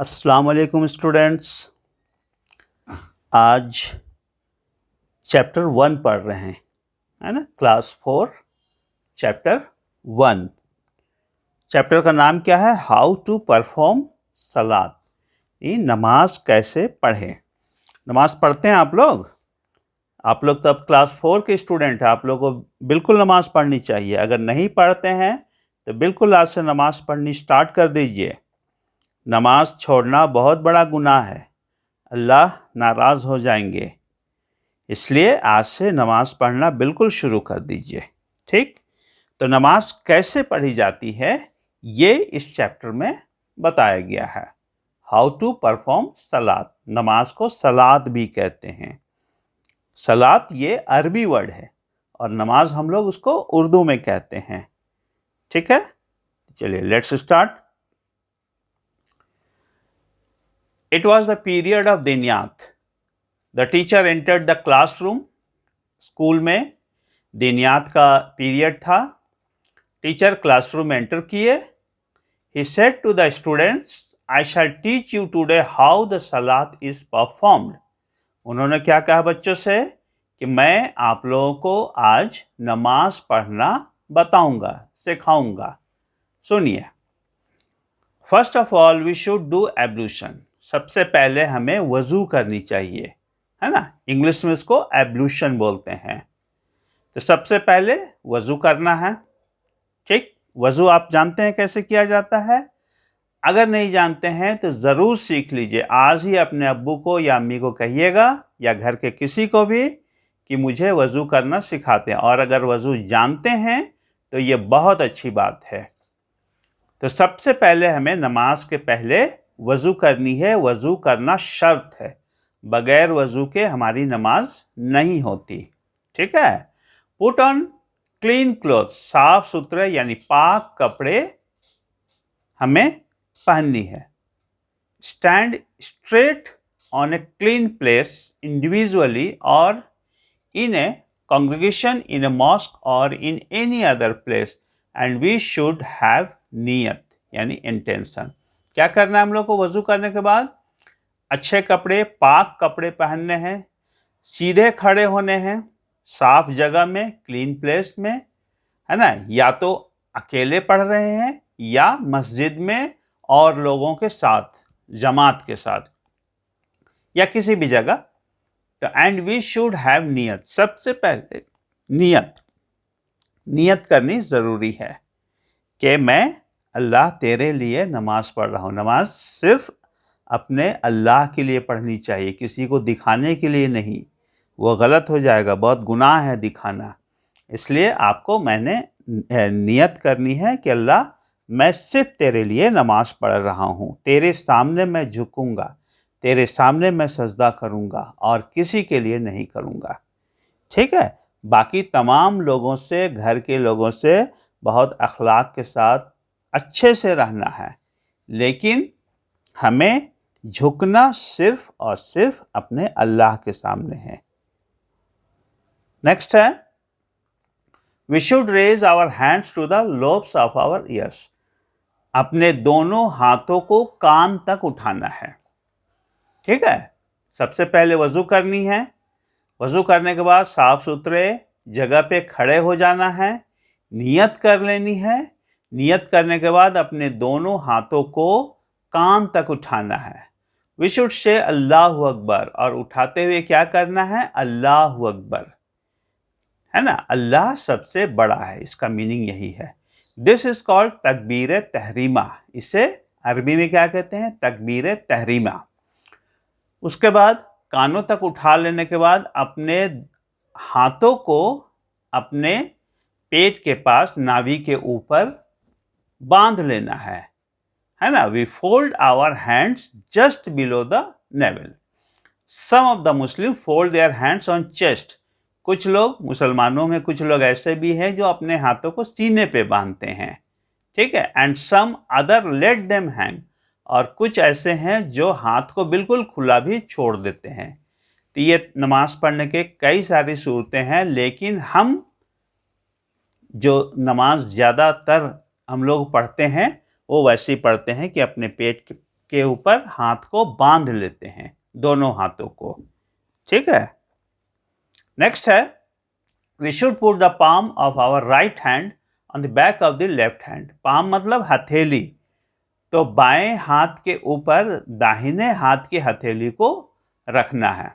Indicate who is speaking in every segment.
Speaker 1: अस्सलाम वालेकुम स्टूडेंट्स। आज चैप्टर 1 पढ़ रहे हैं, है ना। Class 4 chapter 1। चैप्टर का नाम क्या है? हाउ टू परफॉर्म सलात। ये नमाज कैसे पढ़ें। नमाज पढ़ते हैं आप लोग? आप लोग तो अब क्लास 4 के स्टूडेंट हैं, आप लोग को बिल्कुल नमाज पढ़नी चाहिए। अगर नहीं पढ़ते हैं तो बिल्कुल आज से नमाज पढ़नी स्टार्ट कर दीजिए। नमाज छोड़ना बहुत बड़ा गुनाह है, अल्लाह नाराज़ हो जाएंगे। इसलिए आज से नमाज पढ़ना बिल्कुल शुरू कर दीजिए। ठीक, तो नमाज कैसे पढ़ी जाती है ये इस चैप्टर में बताया गया है। हाउ टू परफॉर्म सलात। नमाज को सलात भी कहते हैं। सलात ये अरबी वर्ड है और नमाज हम लोग उसको उर्दू में कहते हैं। ठीक है, चलिए let's start. It was the period of दिनियात। The teacher entered the classroom। School में दिनियात का पीरियड था। टीचर क्लासरूम एंटर किए। He said to the students, I shall teach you today how the salat is performed। उन्होंने क्या कहा बच्चों से कि मैं आप लोगों को आज नमाज पढ़ना बताऊंगा, सिखाऊंगा। सुनिए। First of all we should do ablution. सबसे पहले हमें वज़ू करनी चाहिए, है ना। इंग्लिश में इसको एब्लूशन बोलते हैं। तो सबसे पहले वज़ू करना है। ठीक, वज़ू आप जानते हैं कैसे किया जाता है? अगर नहीं जानते हैं तो ज़रूर सीख लीजिए। आज ही अपने अब्बू को या अम्मी को कहिएगा या घर के किसी को भी कि मुझे वज़ू करना सिखाते हैं। और अगर वज़ू जानते हैं तो ये बहुत अच्छी बात है। तो सबसे पहले हमें नमाज के पहले वज़ू करनी है। वज़ू करना शर्त है, बगैर वज़ू के हमारी नमाज नहीं होती। ठीक है। Put on clean cloth. साफ सुथरे यानी पाक कपड़े हमें पहननी है। Stand straight on a clean place individually और in a congregation, in a mosque और in any other place. And we should have नियत यानी इंटेंशन। क्या करना है हम लोग को वज़ू करने के बाद? अच्छे कपड़े, पाक कपड़े पहनने हैं, सीधे खड़े होने हैं, साफ जगह में, क्लीन प्लेस में, है ना। या तो अकेले पढ़ रहे हैं या मस्जिद में और लोगों के साथ, जमात के साथ, या किसी भी जगह। तो एंड वी शुड हैव नियत। सबसे पहले नियत करनी ज़रूरी है कि मैं अल्लाह तेरे लिए नमाज पढ़ रहा हूँ। नमाज सिर्फ अपने अल्लाह के लिए पढ़नी चाहिए, किसी को दिखाने के लिए नहीं। वो गलत हो जाएगा, बहुत गुनाह है दिखाना। इसलिए आपको मैंने नियत करनी है कि अल्लाह मैं सिर्फ तेरे लिए नमाज पढ़ रहा हूँ। तेरे सामने मैं झुकूँगा, तेरे सामने मैं सजदा करूँगा और किसी के लिए नहीं करूँगा। ठीक है। बाकी तमाम लोगों से, घर के लोगों से बहुत अखलाक के साथ अच्छे से रहना है, लेकिन हमें झुकना सिर्फ और सिर्फ अपने अल्लाह के सामने है। नेक्स्ट है, we should raise our hands to the lobes of our ears. अपने दोनों हाथों को कान तक उठाना है। ठीक है। सबसे पहले वज़ू करनी है। वज़ू करने के बाद साफ सुथरे जगह पे खड़े हो जाना है, नियत कर लेनी है। नियत करने के बाद अपने दोनों हाथों को कान तक उठाना है। वी शुड से अल्लाहु अकबर, और उठाते हुए क्या करना है? अल्लाहु अकबर, है ना। अल्लाह सबसे बड़ा है, इसका मीनिंग यही है। दिस इज कॉल्ड तकबीर तहरीमा। इसे अरबी में क्या कहते हैं? तकबीर तहरीमा। उसके बाद कानों तक उठा लेने के बाद अपने हाथों को अपने पेट के पास, नाभि के ऊपर बांध लेना है ना। We fold our hands just below the navel. Some of the Muslim fold their hands on chest. कुछ लोग, मुसलमानों में कुछ लोग ऐसे भी हैं जो अपने हाथों को सीने पे बांधते हैं। ठीक है। And some other let them hang, और कुछ ऐसे हैं जो हाथ को बिल्कुल खुला भी छोड़ देते हैं। तो ये नमाज पढ़ने के कई सारी सूरतें हैं, लेकिन हम जो नमाज ज़्यादातर हम लोग पढ़ते हैं वो वैसे ही पढ़ते हैं कि अपने पेट के ऊपर हाथ को बांध लेते हैं, दोनों हाथों को। ठीक है। नेक्स्ट है, we should put the palm of our right hand on the back of the left hand. Palm मतलब हथेली, तो बाएं हाथ के ऊपर दाहिने हाथ की हथेली को रखना है।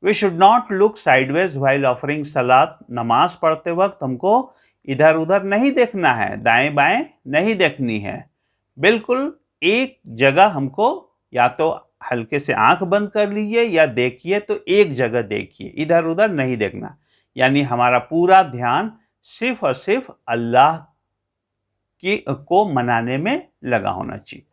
Speaker 1: We should not look sideways while offering सलात। नमाज पढ़ते वक्त हमको इधर उधर नहीं देखना है, दाएं बाएं नहीं देखनी है, बिल्कुल एक जगह हमको, या तो हल्के से आंख बंद कर लीजिए या देखिए तो एक जगह देखिए, इधर उधर नहीं देखना। यानी हमारा पूरा ध्यान सिर्फ और सिर्फ अल्लाह को मनाने में लगा होना चाहिए।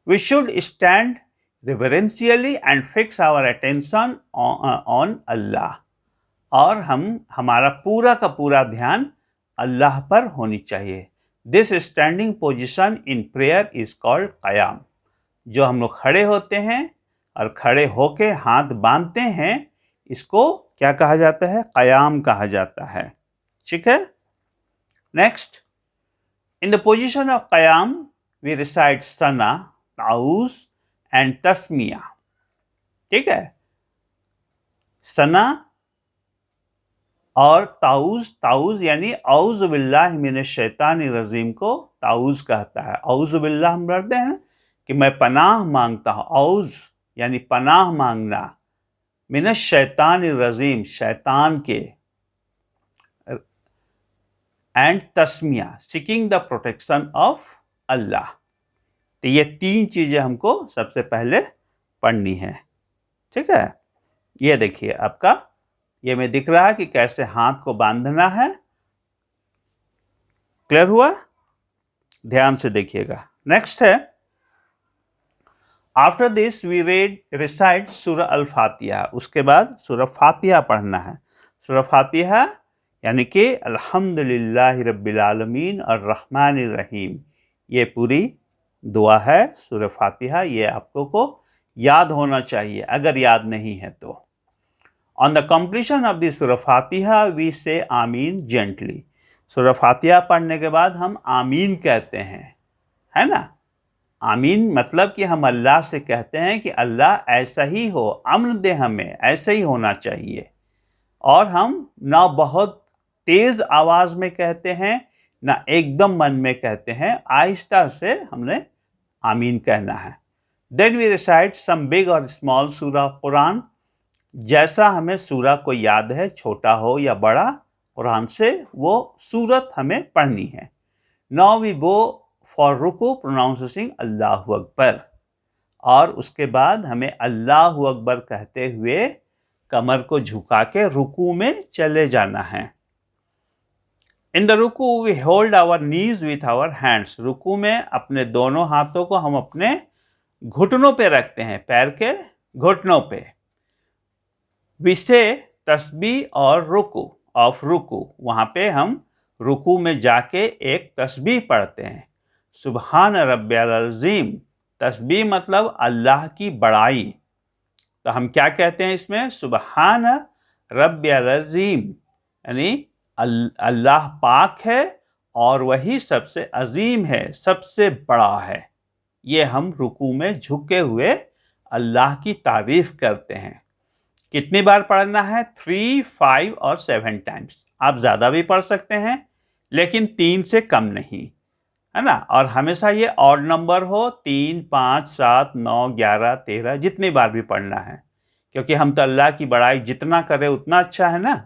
Speaker 1: We should stand reverentially and fix our attention on अल्लाह। और हमारा पूरा का पूरा ध्यान अल्लाह पर होनी चाहिए। This standing position in prayer is called क़याम। जो हम लोग खड़े होते हैं और खड़े होके हाथ बांधते हैं, इसको क्या कहा जाता है? क़याम कहा जाता है। ठीक है। Next, in the position of क़याम वी रिसाइट सना, ताऊज़ एंड तस्मिया। ठीक है। सना और ताऊज़ यानी औज़ु बिल्लाहि मिनश शैतानिर रजीम को ताऊज़ कहता है। औज़ु बिल्लाह हम पढ़ते हैं कि मैं पनाह मांगता हूँ, औज़ यानी पनाह मांगना, मिनश शैतानिर रजीम शैतान के, एंड तस्मिया सीकिंग द प्रोटेक्शन ऑफ अल्लाह। तो ये तीन चीज़ें हमको सबसे पहले पढ़नी है। ठीक है। ये देखिए आपका, ये में दिख रहा है कि कैसे हाथ को बांधना है। क्लियर हुआ? ध्यान से देखिएगा। नेक्स्ट है, आफ्टर दिस वी रिसाइट सूरह अल फातिहा। उसके बाद सूरह फातिहा पढ़ना है। सूरह फातिहा यानी कि अल्हम्दुलिल्लाहि रब्बिल आलमीन अर्रहमानिर रहीम, ये पूरी दुआ है सूरह फातिहा। ये आपको को याद होना चाहिए, अगर याद नहीं है तो। On the completion of this सूरह फातिहा वी से आमीन जेंटली। सूरह फातिहा पढ़ने के बाद हम आमीन कहते हैं, है ना। आमीन मतलब कि हम अल्लाह से कहते हैं कि अल्लाह ऐसा ही हो, अमन दे हमें, ऐसा ही होना चाहिए। और हम ना बहुत तेज आवाज में कहते हैं, ना एकदम मन में कहते हैं, आहिस्ता से हमने आमीन कहना है। Then we recite some big और स्मॉल सूरा कुरान। जैसा हमें सूरा को याद है, छोटा हो या बड़ा, कुरान से वो सूरत हमें पढ़नी है। नाउ वी गो फॉर रुकू प्रोनाउंसिंग अल्लाहु अकबर। और उसके बाद हमें अल्लाहु अकबर कहते हुए कमर को झुका के रुकू में चले जाना है। इन द रुकू we hold our knees with our hands. रुकू में अपने दोनों हाथों को हम अपने घुटनों पे रखते हैं, पैर के घुटनों पे। वी से तस्बीह और रुकू ऑफ रुकू, वहाँ पे हम रुकू में जाके एक तस्बीह पढ़ते हैं, सुबहान रब्बियल अज़ीम। तस्बीह मतलब अल्लाह की बड़ाई। तो हम क्या कहते हैं इसमें? सुबहान रब्बियल अज़ीम, यानी अल्लाह पाक है और वही सबसे अजीम है, सबसे बड़ा है। ये हम रुकू में झुके हुए अल्लाह की तारीफ करते हैं। कितनी बार पढ़ना है? 3, 5 और 7 टाइम्स। आप ज़्यादा भी पढ़ सकते हैं, लेकिन 3 से कम नहीं, है ना। और हमेशा ये ऑड नंबर हो, 3, 5, 7, 9, 11, 13, जितनी बार भी पढ़ना है, क्योंकि हम तो अल्लाह की बड़ाई जितना करें उतना अच्छा है ना।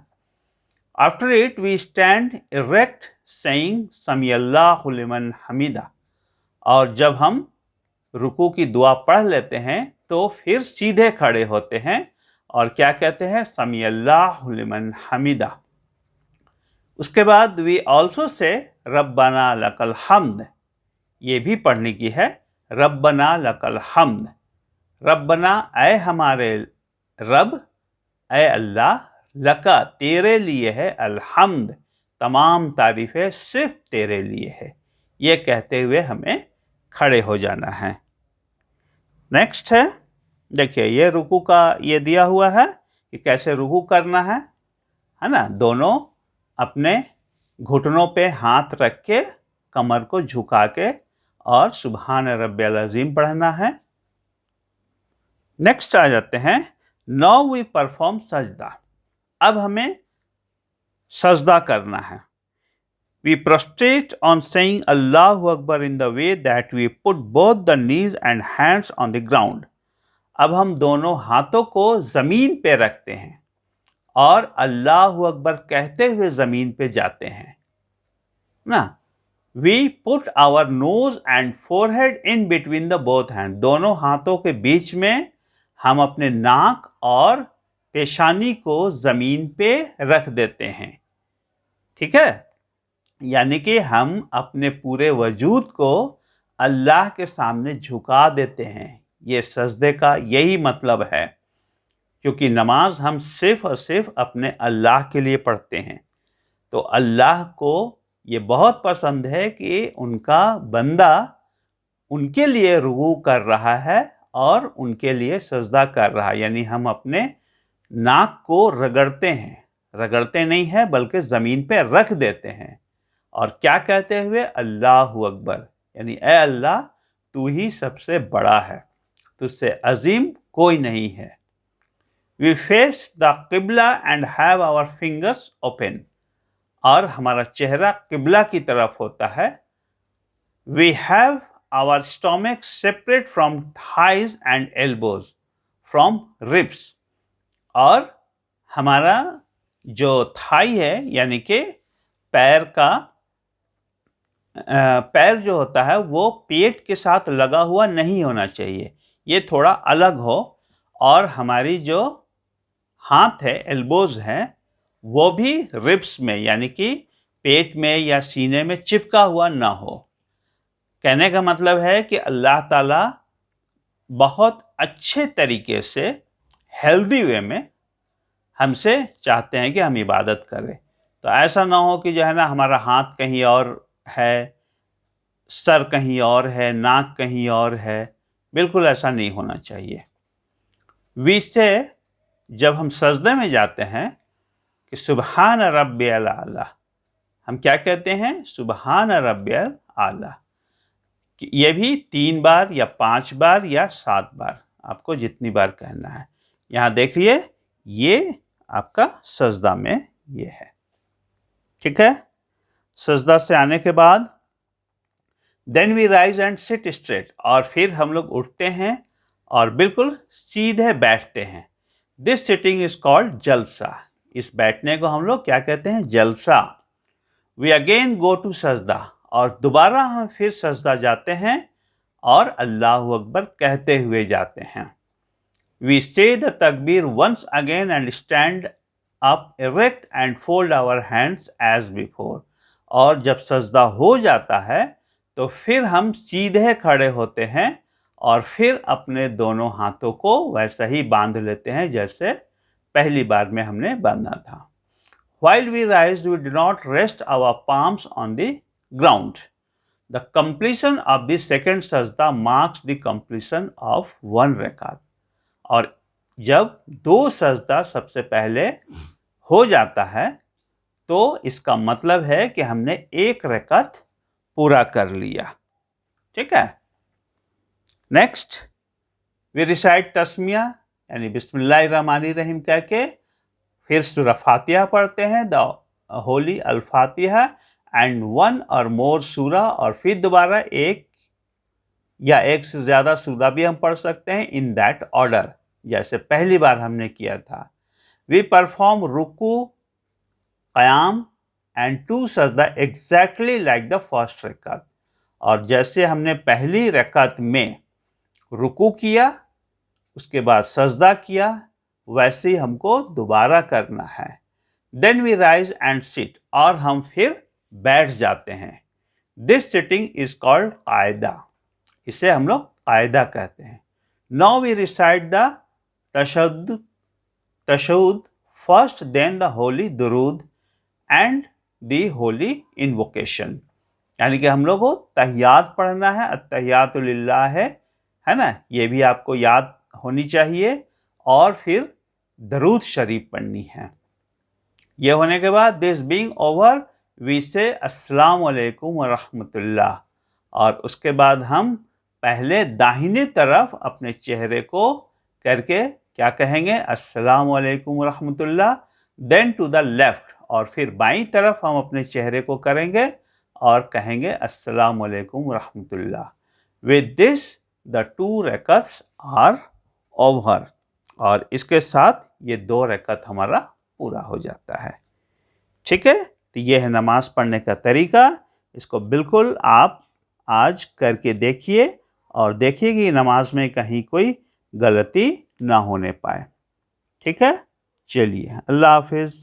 Speaker 1: After it we stand erect saying समी अल्लाहु लिमन हमीदा। और जब हम रुकू की दुआ पढ़ लेते हैं तो फिर सीधे खड़े होते हैं और क्या कहते हैं? समी अल्लाहु लिमन हमीदा। उसके बाद वी ऑल्सो से रब्बना लकल हम्द। ये भी पढ़ने की है, रब्बना लकल हम्द। रब्बना ऐ हमारे रब, ऐ अल्लाह, लका तेरे लिए है, अलहम्द तमाम तारीफें सिर्फ तेरे लिए है। ये कहते हुए हमें खड़े हो जाना है। नेक्स्ट है, देखिए ये रुकू का ये दिया हुआ है कि कैसे रुकू करना है ना। दोनों अपने घुटनों पे हाथ रख के कमर को झुका के और सुबहान रब्बियल अज़ीम पढ़ना है। नेक्स्ट आ जाते हैं, नाउ वी परफॉर्म सजदा। अब हमें सजदा करना है। We prostrate on saying Allahu Akbar in the way that we put both the knees and hands on the ground. अब हम दोनों हाथों को जमीन पे रखते हैं और अल्लाहु अकबर कहते हुए जमीन पे जाते हैं ना। We put our nose and forehead in between the both hands. दोनों हाथों के बीच में हम अपने नाक और पेशानी को जमीन पे रख देते हैं। ठीक है, यानी कि हम अपने पूरे वजूद को अल्लाह के सामने झुका देते हैं। ये सजदे का यही मतलब है, क्योंकि नमाज हम सिर्फ और सिर्फ अपने अल्लाह के लिए पढ़ते हैं। तो अल्लाह को ये बहुत पसंद है कि उनका बंदा उनके लिए रुकू कर रहा है और उनके लिए सजदा कर रहा है। यानी हम अपने नाक को रगड़ते हैं, रगड़ते नहीं है बल्कि ज़मीन पे रख देते हैं, और क्या कहते हुए, अल्लाहु अकबर, यानी ए अल्लाह तू ही सबसे बड़ा है, तुझसे अजीम कोई नहीं है। वी फेस द किबला and have our fingers open, और हमारा चेहरा किबला की तरफ होता है। We have our stomach separate from thighs and elbows from ribs, और हमारा जो थाई है यानी कि पैर जो होता है वो पेट के साथ लगा हुआ नहीं होना चाहिए, ये थोड़ा अलग हो, और हमारी जो हाथ है, एल्बोज हैं, वो भी रिब्स में यानी कि पेट में या सीने में चिपका हुआ ना हो। कहने का मतलब है कि अल्लाह ताला बहुत अच्छे तरीके से, हेल्दी वे में हमसे चाहते हैं कि हम इबादत करें। तो ऐसा ना हो कि जो है ना हमारा हाथ कहीं और है, सर कहीं और है, नाक कहीं और है, बिल्कुल ऐसा नहीं होना चाहिए। वी से जब हम सजदे में जाते हैं कि सुबहान रब्बियल आला, हम क्या कहते हैं, सुबहान रब्बियल आला। ये भी 3 बार या 5 बार या 7 बार, आपको जितनी बार कहना है। यहाँ देखिए, ये आपका सजदा में ये है। ठीक है, सजदा से आने के बाद then we rise and sit straight, और फिर हम लोग उठते हैं और बिल्कुल सीधे बैठते हैं। दिस सिटिंग इज कॉल्ड जलसा। इस बैठने को हम लोग क्या कहते हैं, जलसा। वी अगेन गो टू सजदा, और दोबारा हम फिर सजदा जाते हैं और अल्लाहु अकबर कहते हुए जाते हैं। वी से द तकबीर once again and stand up erect and fold our hands as before, और जब सजदा हो जाता है तो फिर हम सीधे खड़े होते हैं और फिर अपने दोनों हाथों को वैसा ही बांध लेते हैं जैसे पहली बार में हमने बांधा था। While we rise, we do not rest our palms on the ground. The completion of the second sajda marks the completion of one rakat. और जब 2 सजदा सबसे पहले हो जाता है तो इसका मतलब है कि हमने 1 रकत पूरा कर लिया। ठीक है, नेक्स्ट वी रिसाइट तस्मिया, यानी बिस्मिल्लाहिर्रहमानिर्रहीम कह के फिर सूरह फातिहा पढ़ते हैं, द होली अल फातिहा एंड 1 और मोर सूरह, और फिर दोबारा 1 या 1 से ज़्यादा सूरह भी हम पढ़ सकते हैं इन दैट ऑर्डर, जैसे पहली बार हमने किया था। वी परफॉर्म रुकू, क़याम एंड 2 सजदा एग्जैक्टली लाइक द फर्स्ट रकत, और जैसे हमने पहली रकत में रुकू किया, उसके बाद सजदा किया, वैसे ही हमको दोबारा करना है। Then we rise and sit, और हम फिर बैठ जाते हैं। दिस सिटिंग इज कॉल्ड कायदा, इसे हम लोग कायदा कहते हैं। नाउ वी रिसाइट द तशहुद फर्स्ट, देन द होली दुरूद एंड द होली इन्वोकेशन, यानी कि हम लोग को तहियात पढ़ना है, अत्तहियातु लिल्लाह है ना, ये भी आपको याद होनी चाहिए, और फिर दरूद शरीफ पढ़नी है। ये होने के बाद दिस बीइंग ओवर वी से अस्सलाम वालेकुम व रहमतुल्लाह, और उसके बाद हम पहले दाहिने तरफ अपने चेहरे को करके क्या कहेंगे, अस्सलाम वालेकुम रहमतुल्लाह, देन टू द लेफ्ट, और फिर बाईं तरफ हम अपने चेहरे को करेंगे और कहेंगे अस्सलाम वालेकुम रहमतुल्लाह। विद दिस द 2 रकअत्स आर ओवर, और इसके साथ ये 2 रकअत हमारा पूरा हो जाता है। ठीक है, तो ये है नमाज पढ़ने का तरीका। इसको बिल्कुल आप आज करके देखिए और देखिए कि नमाज में कहीं कोई गलती ना होने पाए। ठीक है, चलिए, अल्लाह हाफिज़।